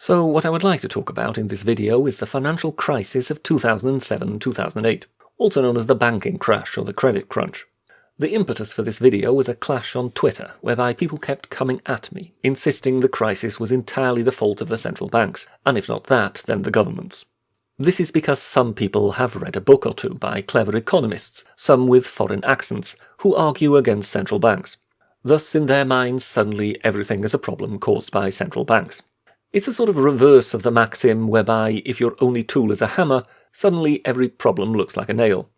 So what I would like to talk about in this video is the financial crisis of 2007-2008, also known as the banking crash or the credit crunch. The impetus for this video was a clash on Twitter, whereby people kept coming at me, insisting the crisis was entirely the fault of the central banks, and if not that, then the governments. This is because some people have read a book or two by clever economists, some with foreign accents, who argue against central banks. Thus, in their minds, suddenly everything is a problem caused by central banks. It's a sort of reverse of the maxim whereby if your only tool is a hammer, suddenly every problem looks like a nail.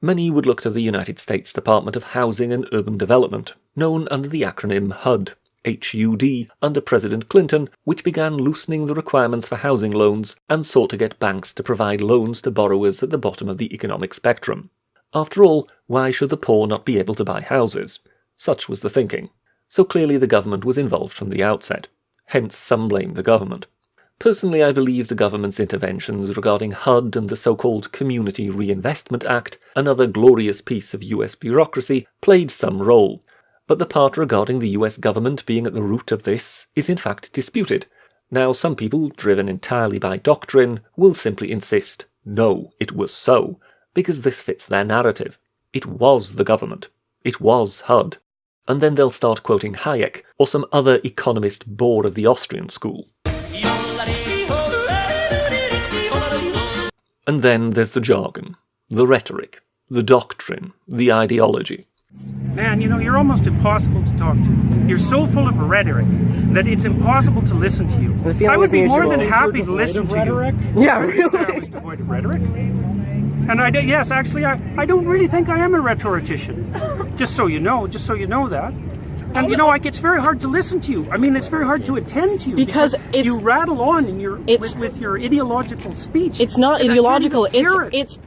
Many would look to the United States Department of Housing and Urban Development, known under the acronym HUD, HUD, under President Clinton, which began loosening the requirements for housing loans and sought to get banks to provide loans to borrowers at the bottom of the economic spectrum. After all, why should the poor not be able to buy houses? Such was the thinking. So clearly the government was involved from the outset. Hence some blame the government. Personally, I believe the government's interventions regarding HUD and the so-called Community Reinvestment Act, another glorious piece of US bureaucracy, played some role. But the part regarding the US government being at the root of this is in fact disputed. Now some people, driven entirely by doctrine, will simply insist, no, it was so, because this fits their narrative. It was the government. It was HUD. And then they'll start quoting Hayek, or some other economist bore of the Austrian school. And then there's the jargon, the rhetoric, the doctrine, the ideology. Man, you're almost impossible to talk to. You're so full of rhetoric that it's impossible to listen to you. I would be more than happy to listen to you. Yeah, really? I was devoid of rhetoric. And I don't really think I am a rhetorician. Just so you know that. And it's very hard to listen to you. I mean, it's very hard to attend to you because you rattle on with your ideological speech. It's not ideological. It's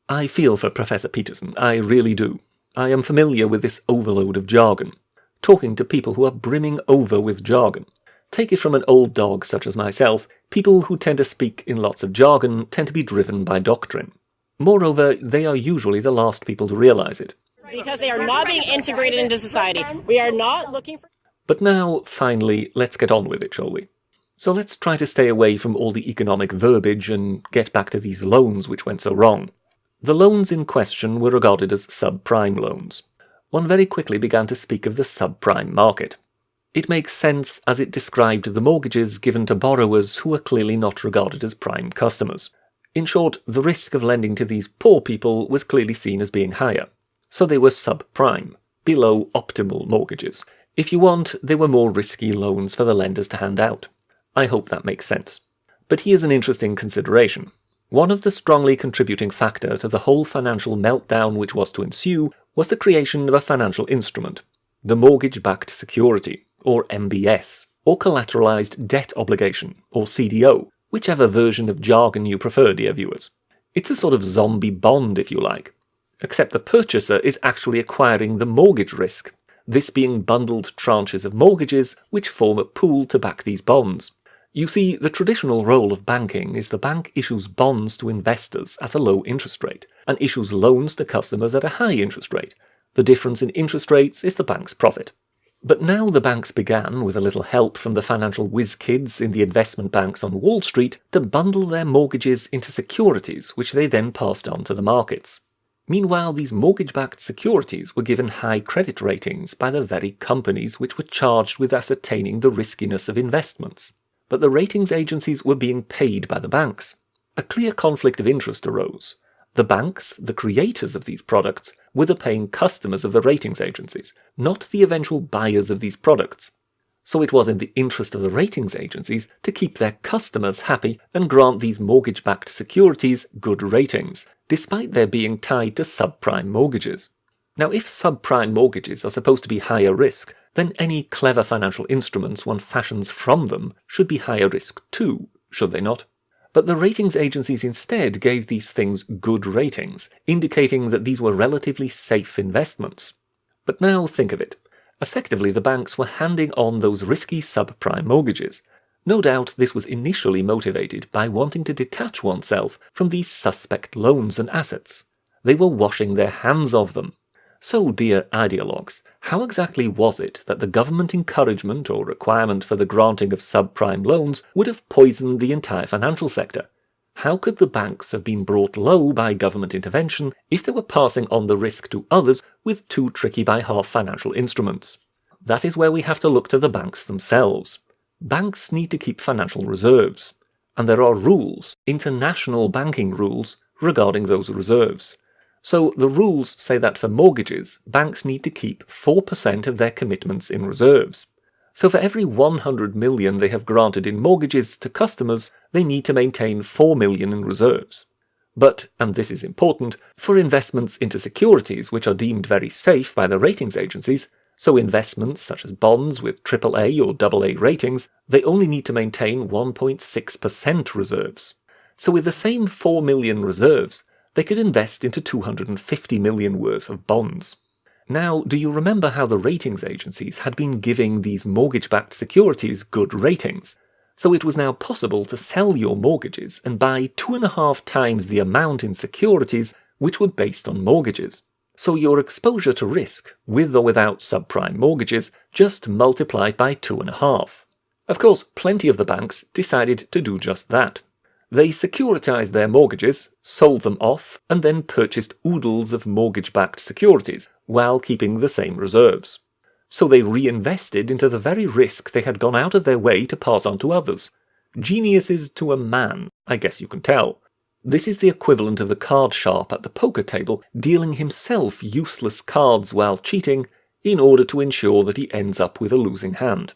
I feel for Professor Peterson. I really do. I am familiar with this overload of jargon. Talking to people who are brimming over with jargon. Take it from an old dog such as myself, people who tend to speak in lots of jargon tend to be driven by doctrine. Moreover, they are usually the last people to realize it. Because they are not being integrated into society. We are not looking for... But now, finally, let's get on with it, shall we? So let's try to stay away from all the economic verbiage and get back to these loans which went so wrong. The loans in question were regarded as subprime loans. One very quickly began to speak of the subprime market. It makes sense as it described the mortgages given to borrowers who were clearly not regarded as prime customers. In short, the risk of lending to these poor people was clearly seen as being higher. So they were subprime, below optimal mortgages. If you want, they were more risky loans for the lenders to hand out. I hope that makes sense. But here's an interesting consideration. One of the strongly contributing factor to the whole financial meltdown which was to ensue was the creation of a financial instrument, the mortgage-backed security, or MBS, or collateralized debt obligation, or CDO, whichever version of jargon you prefer, dear viewers. It's a sort of zombie bond, if you like. Except the purchaser is actually acquiring the mortgage risk, this being bundled tranches of mortgages which form a pool to back these bonds. You see, the traditional role of banking is the bank issues bonds to investors at a low interest rate, and issues loans to customers at a high interest rate. The difference in interest rates is the bank's profit. But now the banks began, with a little help from the financial whiz-kids in the investment banks on Wall Street, to bundle their mortgages into securities which they then passed on to the markets. Meanwhile, these mortgage-backed securities were given high credit ratings by the very companies which were charged with ascertaining the riskiness of investments. But the ratings agencies were being paid by the banks. A clear conflict of interest arose. The banks, the creators of these products, were the paying customers of the ratings agencies, not the eventual buyers of these products. So it was in the interest of the ratings agencies to keep their customers happy and grant these mortgage-backed securities good ratings, despite their being tied to subprime mortgages. Now, if subprime mortgages are supposed to be higher risk, then any clever financial instruments one fashions from them should be higher risk too, should they not? But the ratings agencies instead gave these things good ratings, indicating that these were relatively safe investments. But now think of it. Effectively, the banks were handing on those risky subprime mortgages. No doubt this was initially motivated by wanting to detach oneself from these suspect loans and assets. They were washing their hands of them. So, dear ideologues, how exactly was it that the government encouragement or requirement for the granting of subprime loans would have poisoned the entire financial sector? How could the banks have been brought low by government intervention if they were passing on the risk to others with too tricky-by-half financial instruments? That is where we have to look to the banks themselves. Banks need to keep financial reserves, and there are rules, international banking rules, regarding those reserves. So the rules say that for mortgages, banks need to keep 4% of their commitments in reserves. So for every 100 million they have granted in mortgages to customers, they need to maintain 4 million in reserves. But, and this is important, for investments into securities which are deemed very safe by the ratings agencies, so investments such as bonds with AAA or AA ratings, they only need to maintain 1.6% reserves. So with the same 4 million reserves, they could invest into 250 million worth of bonds. Now, do you remember how the ratings agencies had been giving these mortgage-backed securities good ratings? So it was now possible to sell your mortgages and buy 2.5 times the amount in securities which were based on mortgages. So your exposure to risk, with or without subprime mortgages, just multiplied by 2.5. Of course, plenty of the banks decided to do just that. They securitized their mortgages, sold them off, and then purchased oodles of mortgage-backed securities, while keeping the same reserves. So they reinvested into the very risk they had gone out of their way to pass on to others. Geniuses to a man, I guess you can tell. This is the equivalent of the card sharp at the poker table dealing himself useless cards while cheating, in order to ensure that he ends up with a losing hand.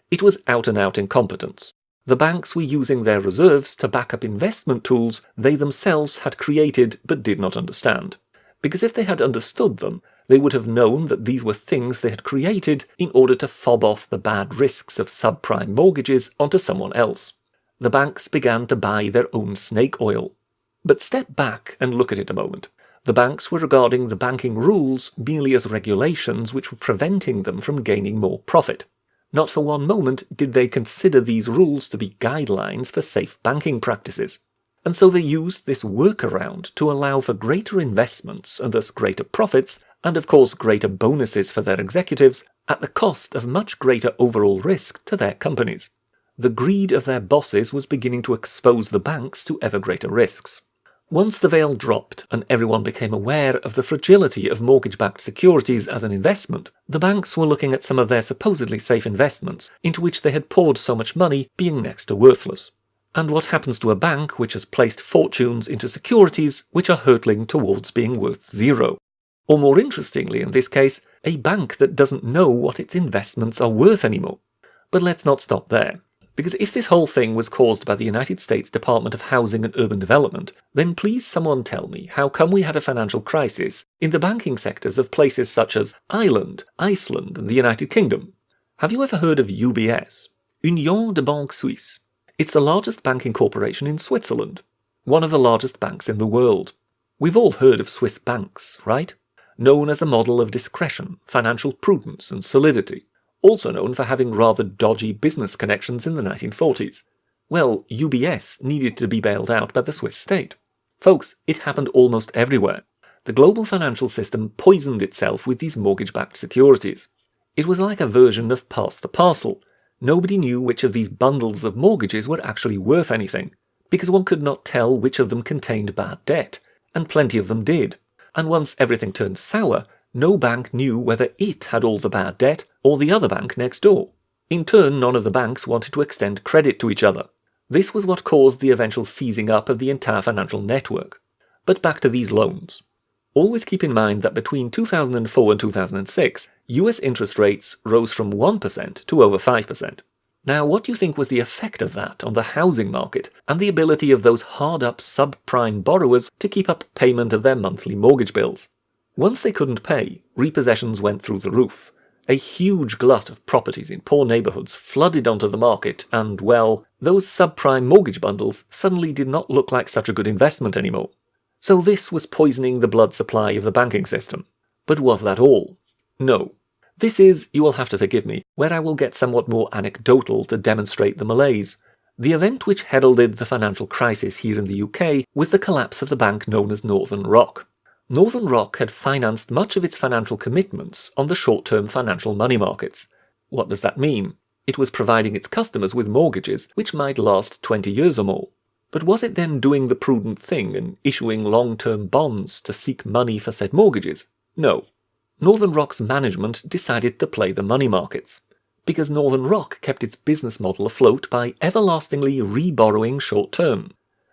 It was out-and-out incompetence. The banks were using their reserves to back up investment tools they themselves had created but did not understand. Because if they had understood them, they would have known that these were things they had created in order to fob off the bad risks of subprime mortgages onto someone else. The banks began to buy their own snake oil. But step back and look at it a moment. The banks were regarding the banking rules merely as regulations which were preventing them from gaining more profit. Not for one moment did they consider these rules to be guidelines for safe banking practices. And so they used this workaround to allow for greater investments and thus greater profits, and of course greater bonuses for their executives, at the cost of much greater overall risk to their companies. The greed of their bosses was beginning to expose the banks to ever greater risks. Once the veil dropped and everyone became aware of the fragility of mortgage-backed securities as an investment, the banks were looking at some of their supposedly safe investments into which they had poured so much money being next to worthless. And what happens to a bank which has placed fortunes into securities which are hurtling towards being worth zero? Or more interestingly in this case, a bank that doesn't know what its investments are worth anymore. But let's not stop there. Because if this whole thing was caused by the United States Department of Housing and Urban Development, then please someone tell me how come we had a financial crisis in the banking sectors of places such as Ireland, Iceland and the United Kingdom. Have you ever heard of UBS? Union de Banque Suisse. It's the largest banking corporation in Switzerland, one of the largest banks in the world. We've all heard of Swiss banks, right? Known as a model of discretion, financial prudence and solidity. Also known for having rather dodgy business connections in the 1940s. Well, UBS needed to be bailed out by the Swiss state. Folks, it happened almost everywhere. The global financial system poisoned itself with these mortgage-backed securities. It was like a version of Pass the Parcel. Nobody knew which of these bundles of mortgages were actually worth anything, because one could not tell which of them contained bad debt, and plenty of them did. And once everything turned sour, no bank knew whether it had all the bad debt or the other bank next door. In turn, none of the banks wanted to extend credit to each other. This was what caused the eventual seizing up of the entire financial network. But back to these loans. Always keep in mind that between 2004 and 2006, US interest rates rose from 1% to over 5%. Now, what do you think was the effect of that on the housing market and the ability of those hard-up subprime borrowers to keep up payment of their monthly mortgage bills? Once they couldn't pay, repossessions went through the roof. A huge glut of properties in poor neighbourhoods flooded onto the market and, well, those subprime mortgage bundles suddenly did not look like such a good investment anymore. So this was poisoning the blood supply of the banking system. But was that all? No. This is, you will have to forgive me, where I will get somewhat more anecdotal to demonstrate the malaise. The event which heralded the financial crisis here in the UK was the collapse of the bank known as Northern Rock. Northern Rock had financed much of its financial commitments on the short-term financial money markets. What does that mean? It was providing its customers with mortgages which might last 20 years or more. But was it then doing the prudent thing and issuing long-term bonds to seek money for said mortgages? No. Northern Rock's management decided to play the money markets, because Northern Rock kept its business model afloat by everlastingly re-borrowing short-term.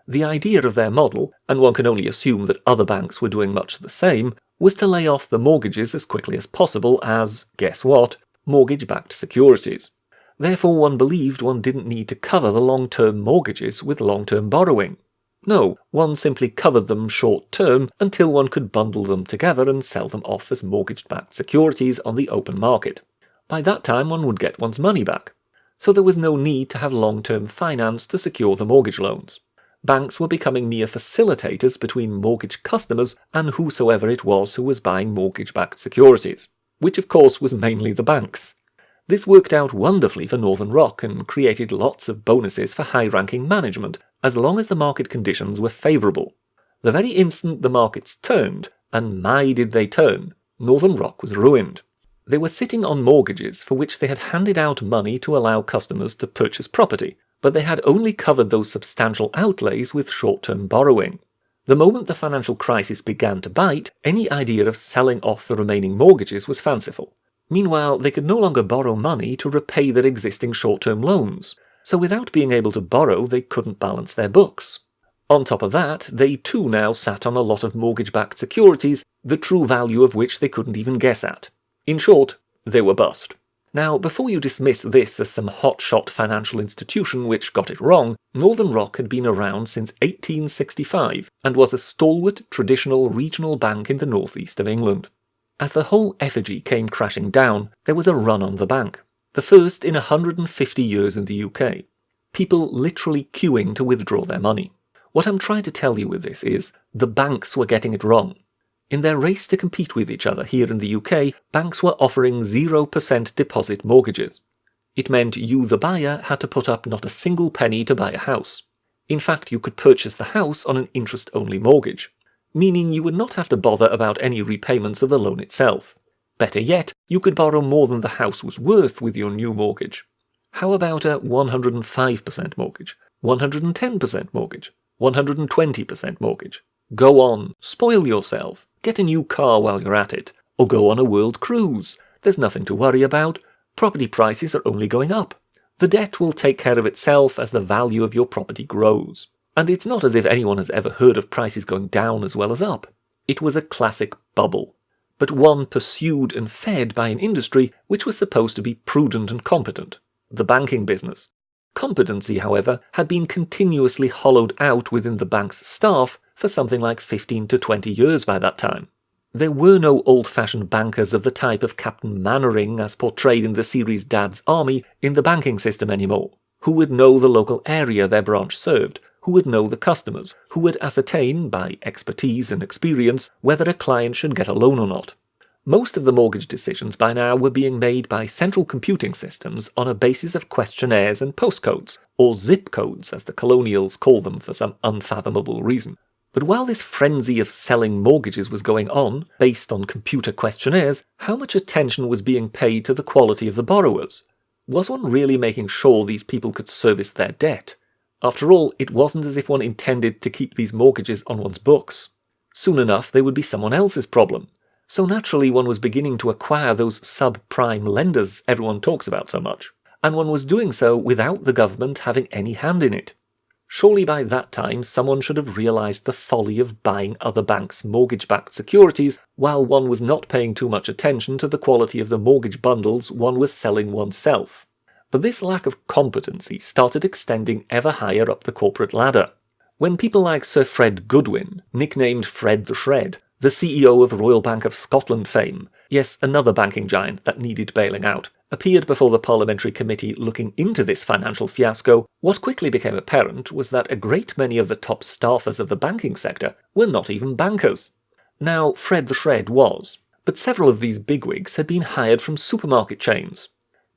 The idea of their model, and one can only assume that other banks were doing much the same, was to lay off the mortgages as quickly as possible as, guess what, mortgage-backed securities. Therefore one believed one didn't need to cover the long-term mortgages with long-term borrowing. No, one simply covered them short-term until one could bundle them together and sell them off as mortgage-backed securities on the open market. By that time one would get one's money back. So there was no need to have long-term finance to secure the mortgage loans. Banks were becoming mere facilitators between mortgage customers and whosoever it was who was buying mortgage-backed securities, which of course was mainly the banks. This worked out wonderfully for Northern Rock and created lots of bonuses for high-ranking management, as long as the market conditions were favourable. The very instant the markets turned, and my did they turn, Northern Rock was ruined. They were sitting on mortgages for which they had handed out money to allow customers to purchase property, but they had only covered those substantial outlays with short-term borrowing. The moment the financial crisis began to bite, any idea of selling off the remaining mortgages was fanciful. Meanwhile, they could no longer borrow money to repay their existing short-term loans, so without being able to borrow, they couldn't balance their books. On top of that, they too now sat on a lot of mortgage-backed securities, the true value of which they couldn't even guess at. In short, they were bust. Now, before you dismiss this as some hotshot financial institution which got it wrong, Northern Rock had been around since 1865 and was a stalwart, traditional regional bank in the northeast of England. As the whole effigy came crashing down, there was a run on the bank, the first in 150 years in the UK. People literally queuing to withdraw their money. What I'm trying to tell you with this is, the banks were getting it wrong. In their race to compete with each other here in the UK, banks were offering 0% deposit mortgages. It meant you, the buyer, had to put up not a single penny to buy a house. In fact, you could purchase the house on an interest-only mortgage, meaning you would not have to bother about any repayments of the loan itself. Better yet, you could borrow more than the house was worth with your new mortgage. How about a 105% mortgage, 110% mortgage, 120% mortgage? Go on, spoil yourself, get a new car while you're at it, or go on a world cruise. There's nothing to worry about. Property prices are only going up. The debt will take care of itself as the value of your property grows. And it's not as if anyone has ever heard of prices going down as well as up. It was a classic bubble, but one pursued and fed by an industry which was supposed to be prudent and competent, the banking business. Competency, however, had been continuously hollowed out within the bank's staff for something like 15 to 20 years by that time. There were no old-fashioned bankers of the type of Captain Mannering as portrayed in the series Dad's Army in the banking system anymore, who would know the local area their branch served, who would know the customers, who would ascertain, by expertise and experience, whether a client should get a loan or not. Most of the mortgage decisions by now were being made by central computing systems on a basis of questionnaires and postcodes, or zip codes as the colonials call them for some unfathomable reason. But while this frenzy of selling mortgages was going on, based on computer questionnaires, how much attention was being paid to the quality of the borrowers? Was one really making sure these people could service their debt? After all, it wasn't as if one intended to keep these mortgages on one's books. Soon enough, they would be someone else's problem. So naturally, one was beginning to acquire those subprime lenders everyone talks about so much, and one was doing so without the government having any hand in it. Surely by that time, someone should have realised the folly of buying other banks' mortgage-backed securities while one was not paying too much attention to the quality of the mortgage bundles one was selling oneself. But this lack of competency started extending ever higher up the corporate ladder. When people like Sir Fred Goodwin, nicknamed Fred the Shred, the CEO of Royal Bank of Scotland fame, yes, another banking giant that needed bailing out, appeared before the parliamentary committee looking into this financial fiasco, what quickly became apparent was that a great many of the top staffers of the banking sector were not even bankers. Now, Fred the Shred was, but several of these bigwigs had been hired from supermarket chains.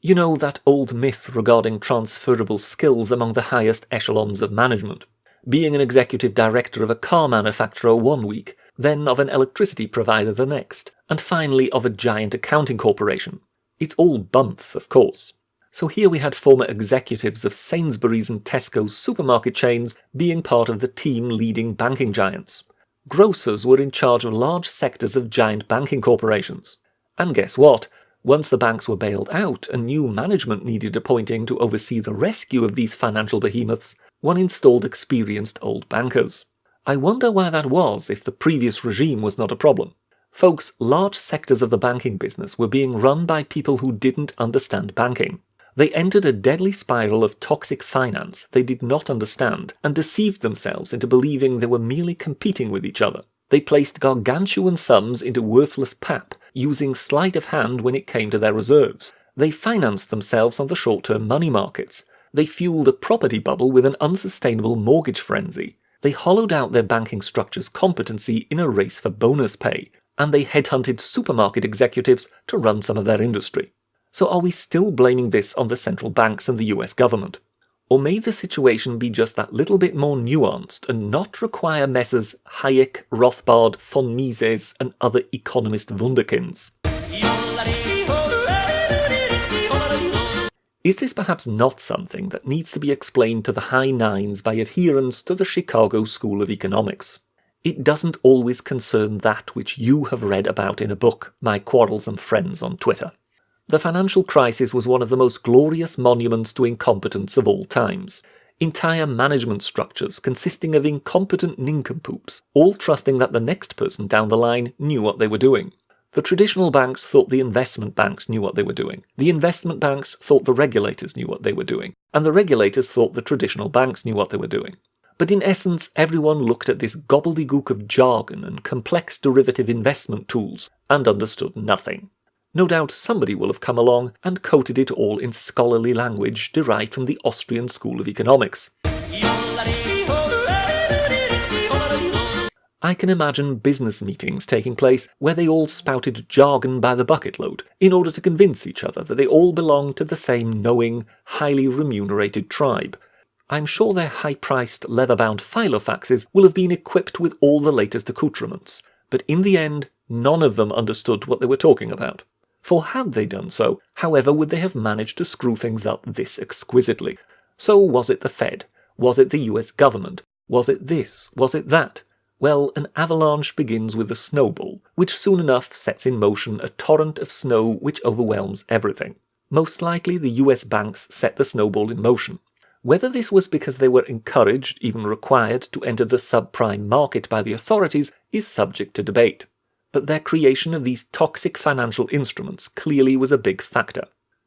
You know, that old myth regarding transferable skills among the highest echelons of management. Being an executive director of a car manufacturer one week then of an electricity provider the next, and finally of a giant accounting corporation. It's all bump, of course. So here we had former executives of Sainsbury's and Tesco's supermarket chains being part of the team leading banking giants. Grocers were in charge of large sectors of giant banking corporations. And guess what? Once the banks were bailed out and new management needed appointing to oversee the rescue of these financial behemoths, one installed experienced old bankers. I wonder why that was if the previous regime was not a problem. Folks, large sectors of the banking business were being run by people who didn't understand banking. They entered a deadly spiral of toxic finance they did not understand and deceived themselves into believing they were merely competing with each other. They placed gargantuan sums into worthless pap, using sleight of hand when it came to their reserves. They financed themselves on the short-term money markets. They fueled a property bubble with an unsustainable mortgage frenzy. They hollowed out their banking structure's competency in a race for bonus pay, and they headhunted supermarket executives to run some of their industry. So are we still blaming this on the central banks and the US government? Or may the situation be just that little bit more nuanced and not require Messrs. Hayek, Rothbard, von Mises and other economist wunderkinds? Is this perhaps not something that needs to be explained to the high nines by adherents to the Chicago School of Economics? It doesn't always concern that which you have read about in a book, my quarrelsome friends on Twitter. The financial crisis was one of the most glorious monuments to incompetence of all times. Entire management structures consisting of incompetent nincompoops, all trusting that the next person down the line knew what they were doing. The traditional banks thought the investment banks knew what they were doing. The investment banks thought the regulators knew what they were doing. And the regulators thought the traditional banks knew what they were doing. But in essence, everyone looked at this gobbledygook of jargon and complex derivative investment tools and understood nothing. No doubt somebody will have come along and coated it all in scholarly language derived from the Austrian School of Economics. I can imagine business meetings taking place where they all spouted jargon by the bucket load in order to convince each other that they all belonged to the same knowing, highly remunerated tribe. I'm sure their high-priced, leather-bound filofaxes will have been equipped with all the latest accoutrements, but in the end, none of them understood what they were talking about. For had they done so, however would they have managed to screw things up this exquisitely? So was it the Fed? Was it the US government? Was it this? Was it that? Well, an avalanche begins with a snowball, which soon enough sets in motion a torrent of snow which overwhelms everything. Most likely the US banks set the snowball in motion. Whether this was because they were encouraged, even required, to enter the subprime market by the authorities is subject to debate. But their creation of these toxic financial instruments clearly was a big factor.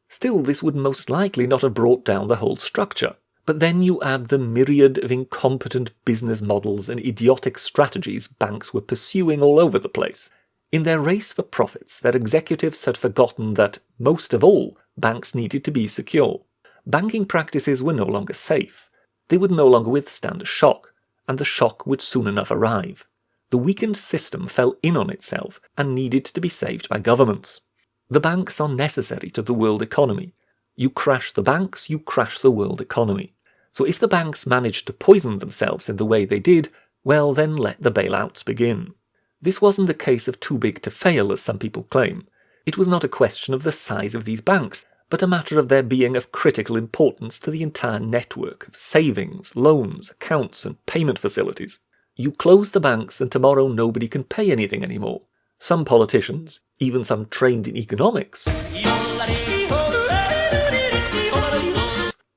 Still, this would most likely not have brought down the whole structure. But then you add the myriad of incompetent business models and idiotic strategies banks were pursuing all over the place. In their race for profits, their executives had forgotten that, most of all, banks needed to be secure. Banking practices were no longer safe. They would no longer withstand a shock, and the shock would soon enough arrive. The weakened system fell in on itself and needed to be saved by governments. The banks are necessary to the world economy. You crash the banks, you crash the world economy. So if the banks managed to poison themselves in the way they did, well then let the bailouts begin. This wasn't a case of too big to fail, as some people claim. It was not a question of the size of these banks, but a matter of their being of critical importance to the entire network of savings, loans, accounts and payment facilities. You close the banks and tomorrow nobody can pay anything anymore. Some politicians, even some trained in economics,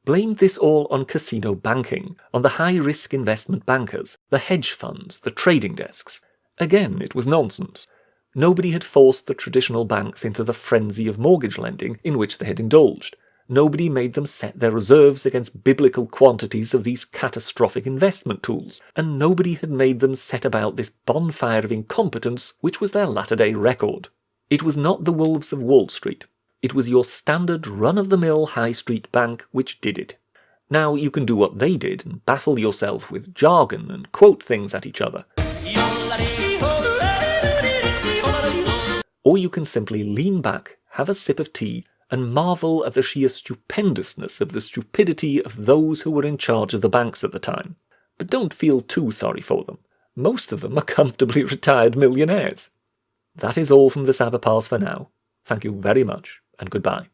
blamed this all on casino banking, on the high-risk investment bankers, the hedge funds, the trading desks. Again, it was nonsense. Nobody had forced the traditional banks into the frenzy of mortgage lending in which they had indulged. Nobody made them set their reserves against biblical quantities of these catastrophic investment tools, and nobody had made them set about this bonfire of incompetence which was their latter-day record. It was not the wolves of Wall Street. It was your standard run-of-the-mill high street bank which did it. Now you can do what they did and baffle yourself with jargon and quote things at each other. Or you can simply lean back, have a sip of tea, and marvel at the sheer stupendousness of the stupidity of those who were in charge of the banks at the time. But don't feel too sorry for them. Most of them are comfortably retired millionaires. That is all from the Sabapals for now. Thank you very much, and goodbye.